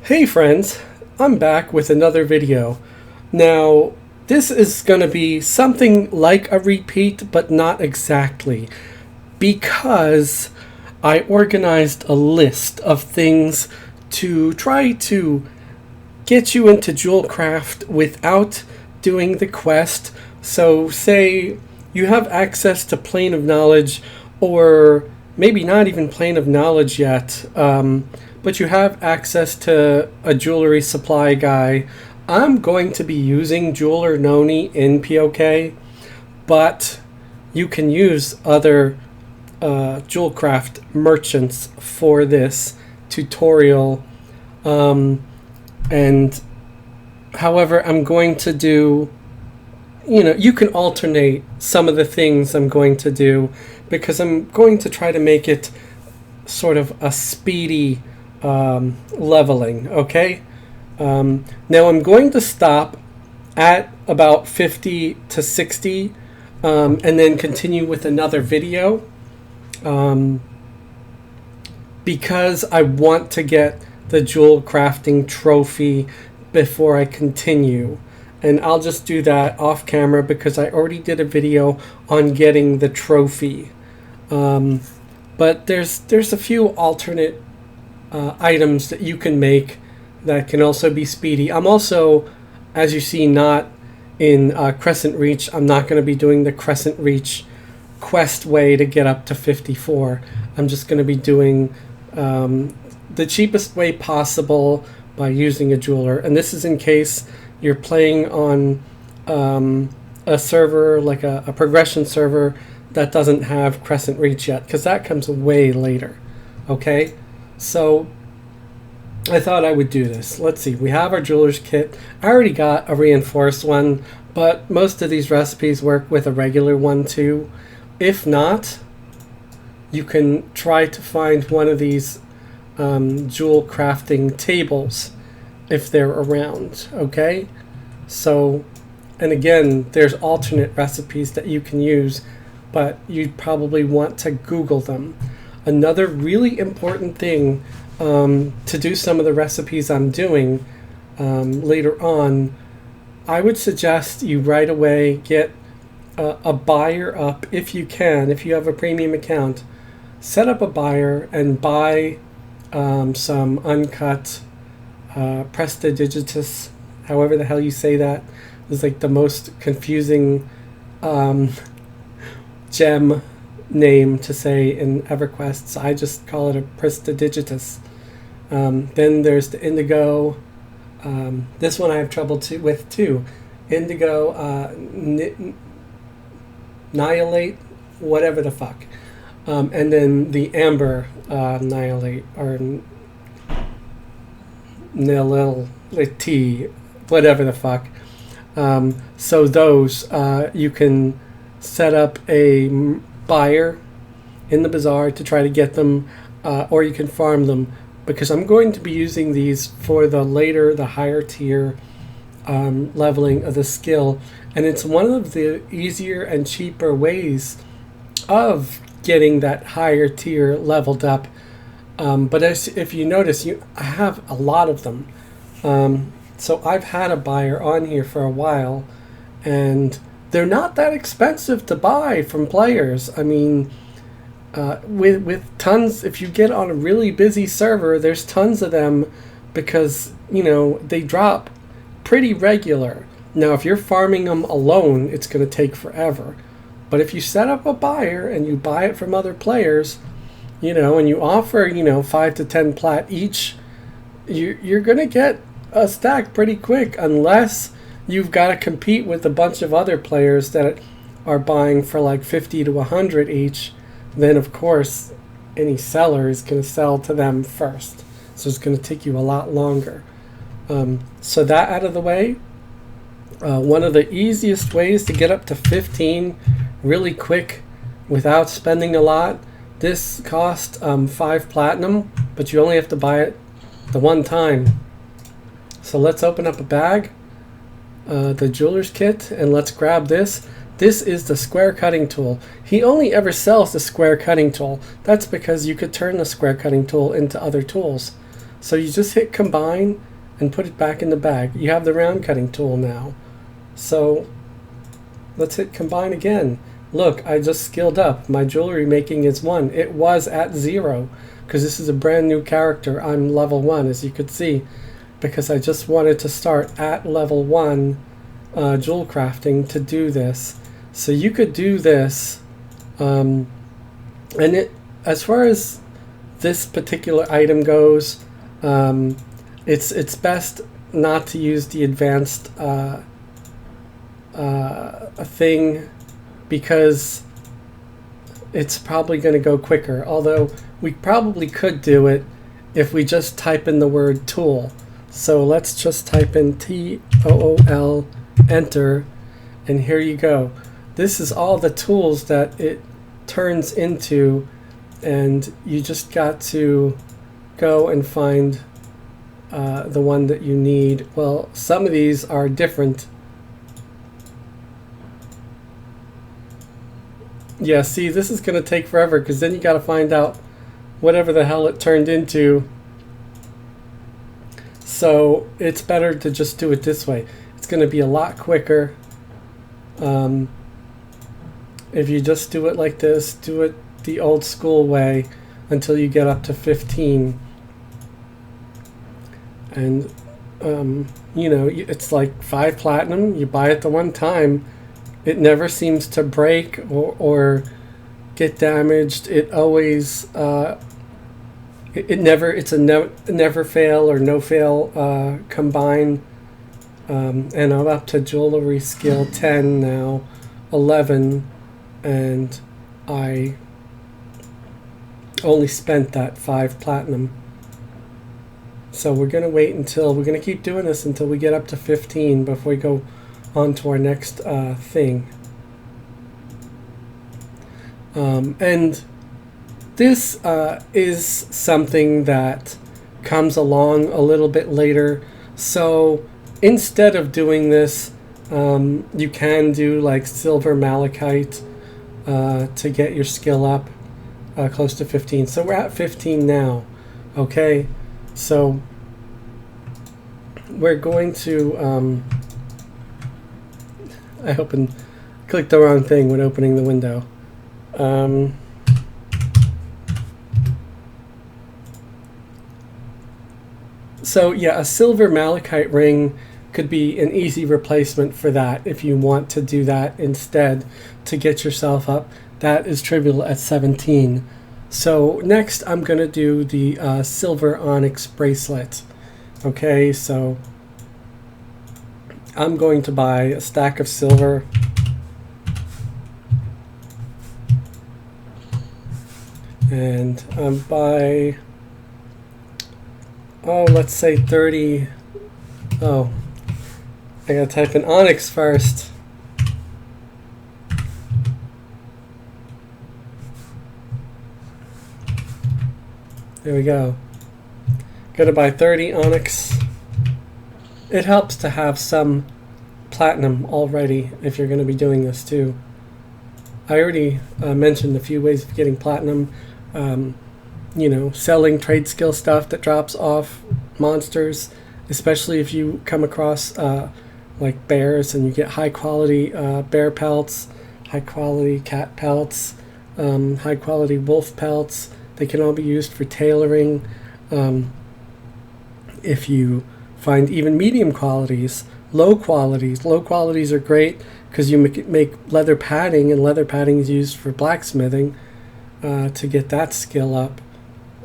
Hey friends, I'm back with another video. Now, this is going to be something like a repeat, but not exactly, because I organized a list of things to try to get you into Jewelcraft without doing the quest. So say you have access to Plane of Knowledge, or maybe not even Plane of Knowledge yet, but you have access to a jewelry supply guy. I'm going to be using Jeweler Noni in POK, but you can use other Jewelcraft merchants for this tutorial. And however, I'm going to do, you can alternate some of the things I'm going to do, because I'm going to try to make it sort of a speedy leveling, okay? Now I'm going to stop at about 50 to 60 and then continue with another video because I want to get the jewel crafting trophy before I continue. And I'll just do that off camera because I already did a video on getting the trophy. But there's a few alternate items that you can make that can also be speedy. I'm also, as you see, not in Crescent Reach. I'm not going to be doing the Crescent Reach quest way to get up to 54. I'm just going to be doing the cheapest way possible by using a jeweler. And this is in case you're playing on a server, like a progression server, that doesn't have Crescent Reach yet, because that comes way later. Okay, so I thought I would do this. Let's see, we have our jeweler's kit. I already got a reinforced one, but most of these recipes work with a regular one too. If not, you can try to find one of these jewel crafting tables if they're around. Okay, so, and again, there's alternate recipes that you can use, but you'd probably want to Google them. Another really important thing to do some of the recipes I'm doing later on, I would suggest you right away get a buyer up if you can. If you have a premium account, set up a buyer and buy some uncut Prestidigitus, however the hell you say that. It's like the most confusing gem name to say in Everquest, so I just call it a Prestidigitus. Then there's the indigo. This one I have trouble with too. Indigo Nihilate, whatever the fuck. And then the amber Nihilate, or Nihilate, whatever the fuck. So those, you can set up a buyer in the bazaar to try to get them, or you can farm them, because I'm going to be using these for the higher tier leveling of the skill, and it's one of the easier and cheaper ways of getting that higher tier leveled up. But if you notice, I have a lot of them. So I've had a buyer on here for a while, and they're not that expensive to buy from players. I mean, with tons, if you get on a really busy server, there's tons of them, because, they drop pretty regular. Now, if you're farming them alone, it's going to take forever. But if you set up a buyer and you buy it from other players, and you offer, 5 to 10 plat each, you're going to get a stack pretty quick, unless you've got to compete with a bunch of other players that are buying for like 50 to 100 each. Then, of course, any seller is going to sell to them first. So it's going to take you a lot longer. So that out of the way, one of the easiest ways to get up to 15 really quick without spending a lot. This cost 5 platinum, but you only have to buy it the one time. So let's open up a bag, the jeweler's kit, and let's grab this. This is the square cutting tool. He only ever sells the square cutting tool. That's because you could turn the square cutting tool into other tools. So you just hit combine and put it back in the bag. You have the round cutting tool now. So let's hit combine again. Look, I just skilled up. My jewelry making is 1. It was at 0 because this is a brand new character. I'm level 1, as you could see, because I just wanted to start at level 1 jewel crafting to do this. So you could do this, and as far as this particular item goes, it's best not to use the advanced thing, because it's probably going to go quicker. Although we probably could do it if we just type in the word tool. So let's just type in TOOL, enter, and here you go. This is all the tools that it turns into, and you just got to go and find the one that you need. Well, some of these are different. Yeah, see, this is going to take forever, because then you got to find out whatever the hell it turned into. So it's better to just do it this way. It's going to be a lot quicker. If you just do it like this, do it the old school way until you get up to 15. And, you know, it's like 5 platinum. You buy it the one time. It never seems to break or get damaged. It always, it's a never fail or no fail combine. And I'm up to jewelry skill 10 now, 11, and I only spent that 5 platinum. So we're going to wait until, we're going to keep doing this until we get up to 15 before we go on to our next thing. And this is something that comes along a little bit later. So instead of doing this, you can do like silver malachite to get your skill up close to 15. So we're at 15 now. Okay, so we're going to I clicked the wrong thing when opening the window. So yeah, a silver malachite ring could be an easy replacement for that if you want to do that instead to get yourself up. That is trivial at 17. So next I'm going to do the silver onyx bracelet. Okay, so I'm going to buy a stack of silver. And buy, let's say 30. Oh, I gotta type in onyx first. There we go. Gotta buy 30 onyx. It helps to have some platinum already if you're going to be doing this too. I already mentioned a few ways of getting platinum. You know, selling trade skill stuff that drops off monsters, especially if you come across like bears and you get high quality bear pelts, high quality cat pelts, high quality wolf pelts. They can all be used for tailoring. If you find even medium qualities, low qualities are great because you make leather padding, and leather padding is used for blacksmithing to get that skill up.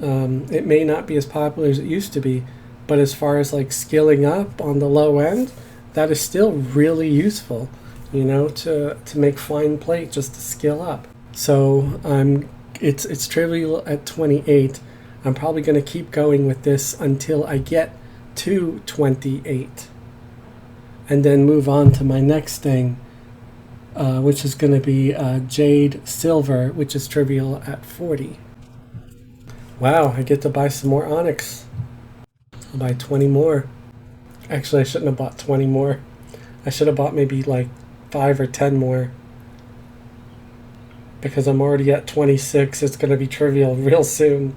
It may not be as popular as it used to be, but as far as like skilling up on the low end, that is still really useful, you know, to make fine plate just to skill up. So it's trivial at 28. I'm probably going to keep going with this until I get to 28, and then move on to my next thing, which is going to be jade silver, which is trivial at 40. Wow, I get to buy some more onyx. I'll buy 20 more. Actually, I shouldn't have bought 20 more. I should have bought maybe like 5 or 10 more, because I'm already at 26. It's going to be trivial real soon.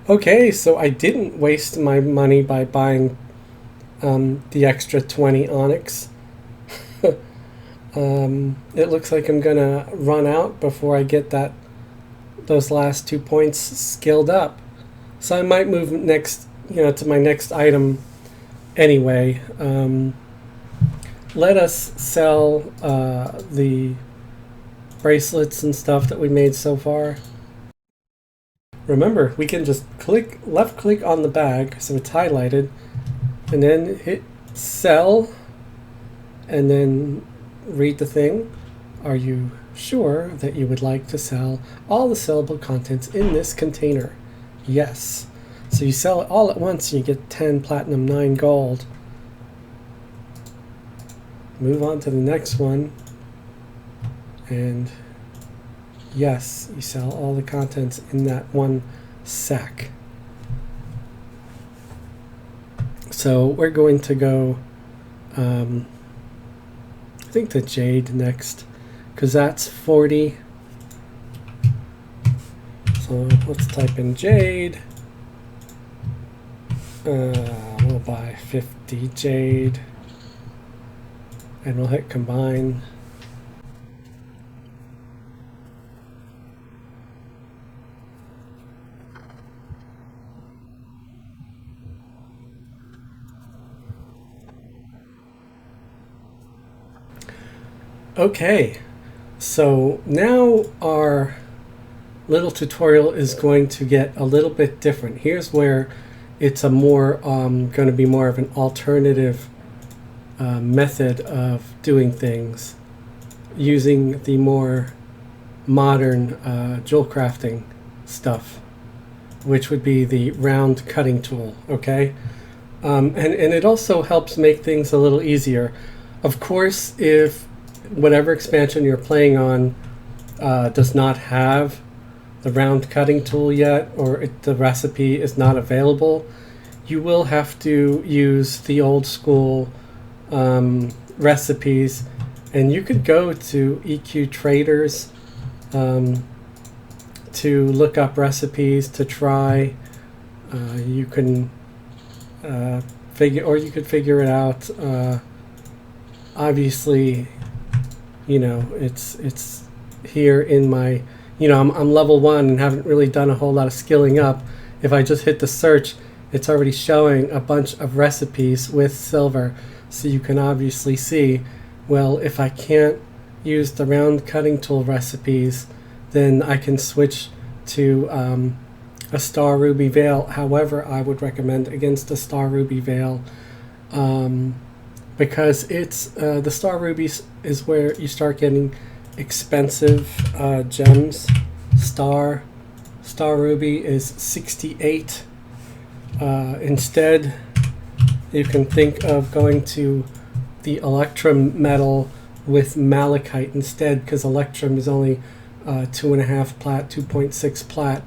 Okay, so I didn't waste my money by buying the extra 20 onyx. It looks like I'm gonna run out before I get those last 2 points skilled up. So I might move next, to my next item anyway. Let us sell the bracelets and stuff that we made so far. Remember, we can just left click on the bag so it's highlighted, and then hit sell, and then read the thing. Are you sure that you would like to sell all the sellable contents in this container? Yes. So you sell it all at once and you get 10 platinum, 9 gold. Move on to the next one, and yes, you sell all the contents in that one sack. So we're going to go, I think the jade next, because that's 40. So let's type in jade. We'll buy 50 jade, and we'll hit combine. Okay, so now our little tutorial is going to get a little bit different. Here's where it's a more going to be more of an alternative method of doing things using the more modern jewel crafting stuff, which would be the round cutting tool. Okay, and it also helps make things a little easier. Of course, if whatever expansion you're playing on does not have the round cutting tool yet, or the recipe is not available, you will have to use the old school recipes, and you could go to EQ Traders to look up recipes to try. You can you could figure it out. Obviously, it's here in my, I'm level 1 and haven't really done a whole lot of skilling up. If I just hit the search, it's already showing a bunch of recipes with silver. So you can obviously see, well, if I can't use the round cutting tool recipes, then I can switch to a star ruby veil. However, I would recommend against the star ruby veil, because it's the star rubies is where you start getting expensive gems. Star ruby is 68. Instead, you can think of going to the electrum metal with malachite instead, because electrum is only 2.5 plat, 2.6 plat,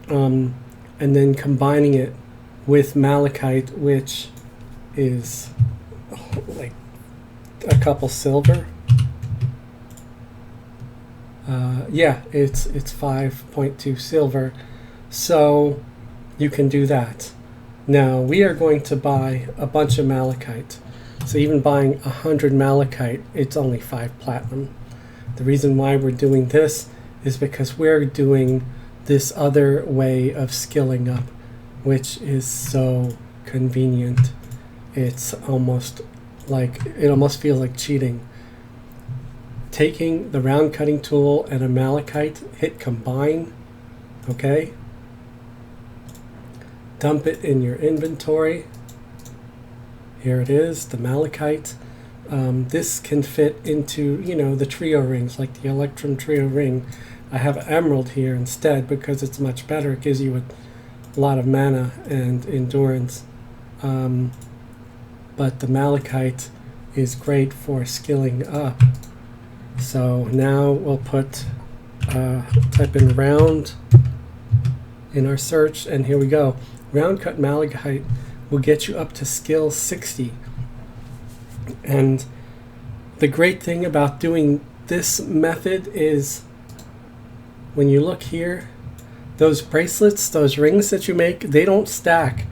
and then combining it with malachite, which is like a couple silver. Yeah, it's 5.2 silver, so you can do that. Now we are going to buy a bunch of malachite. So even buying 100 malachite, it's only 5 platinum. The reason why we're doing this is because we're doing this other way of skilling up, which is so convenient. It's almost like, it almost feels like cheating. Taking the round cutting tool and a malachite, hit combine, okay? Dump it in your inventory. Here it is, the malachite. This can fit into, the trio rings, like the electrum trio ring. I have emerald here instead because it's much better. It gives you a lot of mana and endurance. But the malachite is great for skilling up. So now we'll put type in round in our search, and here we go. Round cut malachite will get you up to skill 60. And the great thing about doing this method is when you look here, those bracelets, those rings that you make, they don't stack.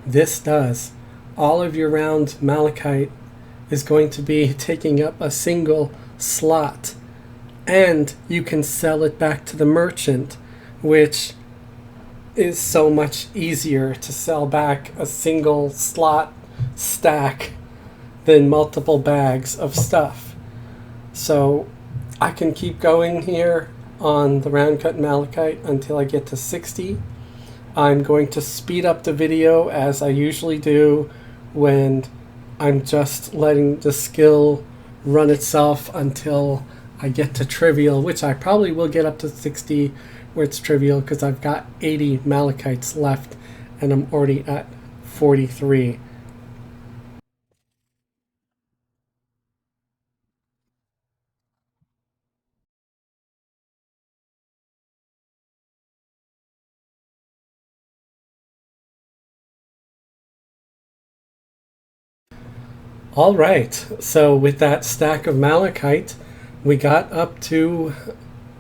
This does. All of your round malachite is going to be taking up a single slot, and you can sell it back to the merchant, which is so much easier to sell back a single slot stack than multiple bags of stuff. So I can keep going here on the round cut malachite until I get to 60. I'm going to speed up the video as I usually do when I'm just letting the skill run itself until I get to trivial, which I probably will get up to 60 where it's trivial, because I've got 80 malachites left and I'm already at 43. All right, so with that stack of malachite, we got up to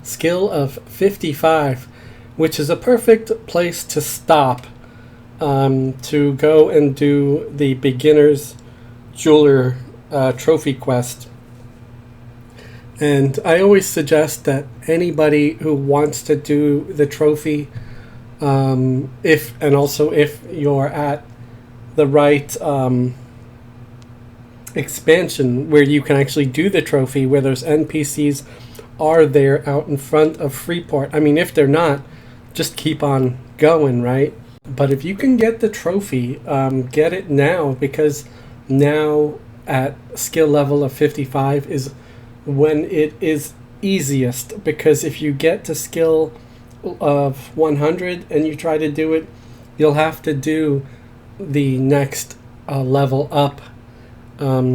skill of 55, which is a perfect place to stop to go and do the beginner's jeweler trophy quest. And I always suggest that anybody who wants to do the trophy, if you're at the right expansion where you can actually do the trophy, where those NPCs are there out in front of Freeport. I mean, if they're not, just keep on going, right? But if you can get the trophy, get it now, because now at skill level of 55 is when it is easiest. Because if you get to skill of 100 and you try to do it, you'll have to do the next level up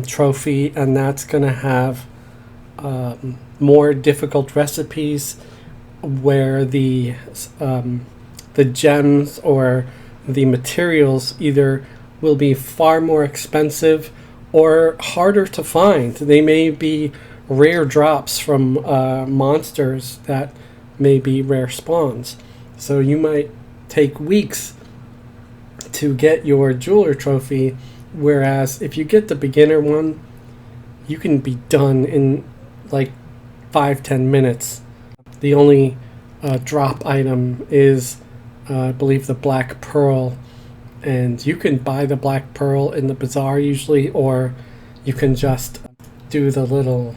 trophy, and that's going to have more difficult recipes where the gems or the materials either will be far more expensive or harder to find. They may be rare drops from monsters that may be rare spawns. So you might take weeks to get your jeweler trophy, whereas if you get the beginner one, you can be done in like 5-10 minutes. The only drop item is I believe the black pearl, and you can buy the black pearl in the bazaar usually, or you can just do the little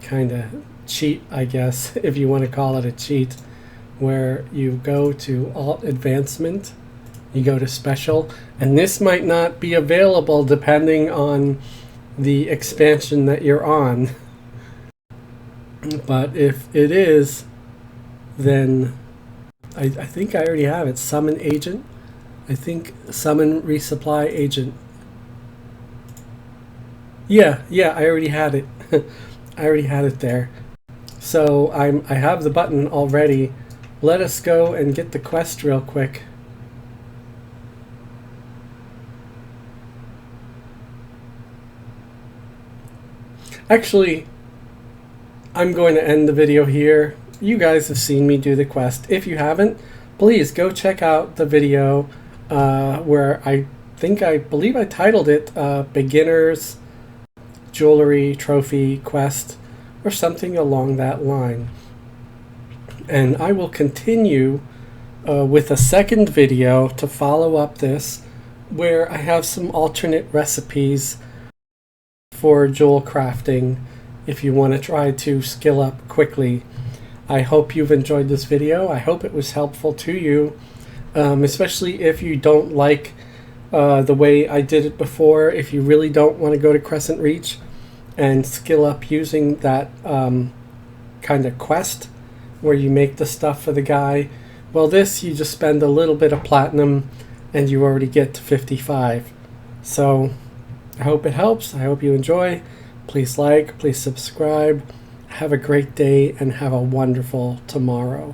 kind of cheat, I guess, if you want to call it a cheat, where you go to alt advancement, you go to special, and this might not be available depending on the expansion that you're on. But if it is, then I think I already have it. Summon agent. I think summon resupply agent. Yeah, I already had it. I already had it there. So I have the button already. Let us go and get the quest real quick. Actually, I'm going to end the video here. You guys have seen me do the quest. If you haven't, please go check out the video where I believe I titled it Beginner's Jewelry Trophy Quest or something along that line. And I will continue with a second video to follow up this, where I have some alternate recipes for jewel crafting if you want to try to skill up quickly. I hope you've enjoyed this video. I hope it was helpful to you, especially if you don't like the way I did it before. If you really don't want to go to Crescent Reach and skill up using that kind of quest where you make the stuff for the guy, well, this you just spend a little bit of platinum and you already get to 55. So I hope it helps. I hope you enjoy. Please like, please subscribe. Have a great day and have a wonderful tomorrow.